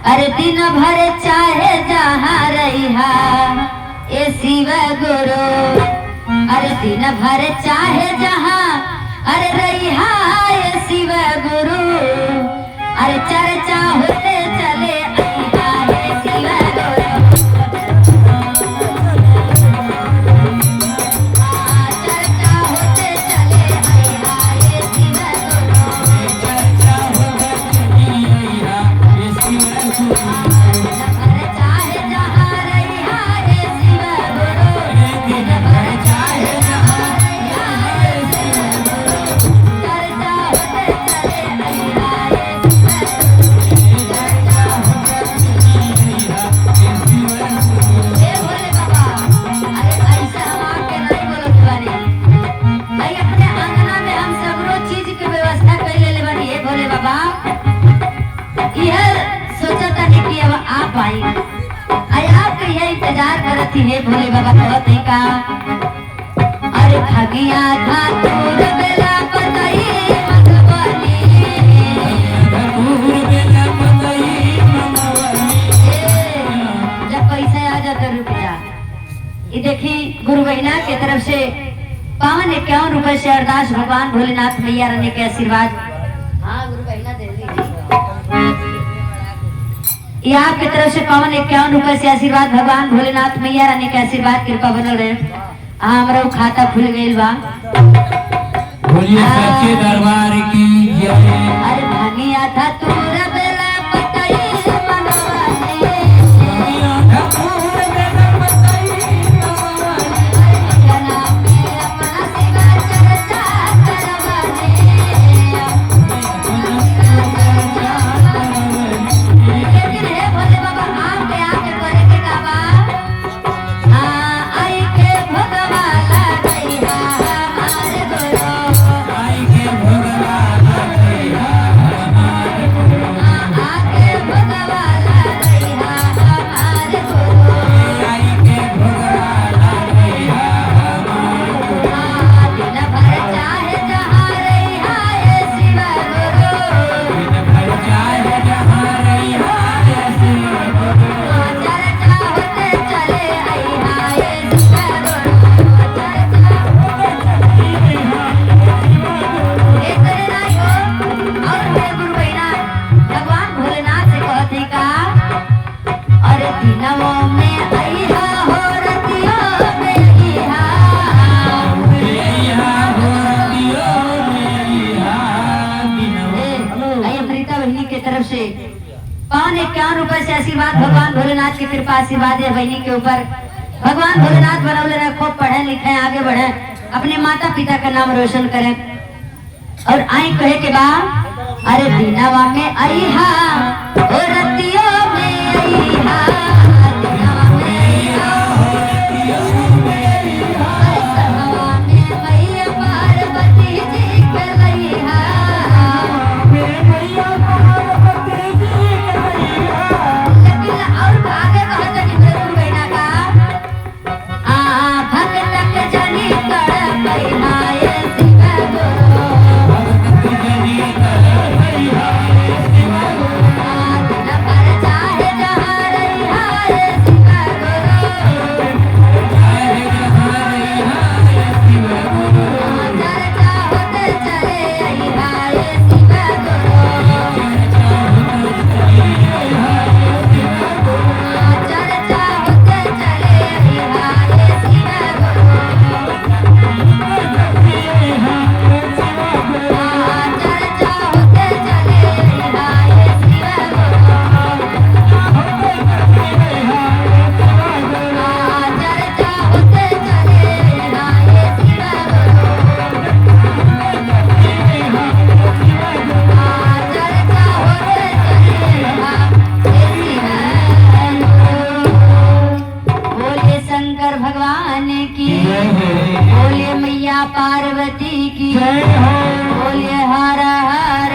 अरे दिन भर चाहे जहाँ रहा ए शिव गुरु, अरे दिन भर चाहे जहाँ अरे रहा ए शिव गुरु, अरे चर्चा होते चले आइहा ए शिव गुरु। चर्चा होते चले आइहा ए शिव है भोले बाबा कहते का अरे भगिया था तूर बेला पतई मनवनी, तूर बेला पतई मनवनी। जब पैसा आ जाता रुपया, ये देखी गुरु बहिना के तरफ से 51 से अरदास भगवान भोलेनाथ मैया रानी के आशीर्वाद। हाँ गुरु बहिना दे ये आपकी तरफ से 51 से आशीर्वाद भगवान भोलेनाथ मैया रानी के आशीर्वाद कृपा बनल रहे। हमारा खाता खुल गई बा। बोलिए सच्चे दरबार की जय। अरे भागिया था तूर बेला पतई मनवनी, भागिया था तूर बेला पतई मनवनी, जना में अपना शिवा चर्चा करवनी। लेकिन हे भोले बाबा आके आके करे के गावा आई के भगवा लगैहा हमारे गुरु, आई के भगवा लगैहा हमारे गुरु, आके भगवा लगैहा हमारे गुरु। आई के भगवा लगैहा हमारे गुरु। दिन भर चाहे जहाँ रहिहा ए शिव गुरु, दिन भर चाहे जहाँ रहिहा ए शिव गुरु, चर्चा होते चले आइहा ए शिव गुरु, चर्चा एक करे नहीं हो। और हे गुरु बहिना भगवान भोलेनाथ से कहते का अरे दिनों में आइहा हो रतियों में आइहा, रहिहा हो रतियों में रहिहा दिनों। आई अमृता बहनी के तरफ से 51 से आशीर्वाद भगवान भोलेनाथ की कृपा आशीर्वाद है बहनी के ऊपर। भगवान भोलेनाथ बनौले रहे, खूब पढ़े लिखे आगे बढ़े, अपने माता पिता का नाम रोशन करें। और आई कहे के बाद अरे दिनवा में आइहा ओ रतियों में आइहा, दिनवा में आइहा हो रतियों में रहिहा, संगवा में मैया पार्वती जी के लइहा। मैया पार्वती जी के रहिहा। लेकिन और आगे कहते कि गुरु बहिना का भक्त के जनी कर बैठा ए शिव गुरु, भगत जनी कर रहिहा ए शिव गुरु, दिन भर चाहे जहाँ रहिहा ए शिव गुरु, चाहे जहाँ रहिहा ए शिव गुरु, चर्चा होते चले आइहा ए शिव गुरु, चर्चा होते चले आइहा ए शिव गुरु, चर्चा होते चले आइहा ए शिव गुरु, चर्चा होते चले आइहा ए शिव गुरु, चर्चा होते चले आइहा ए शिव गुरु। बोले शंकर भगवान की, बोले मैया पार्वती की, जय हो। बोले हर हर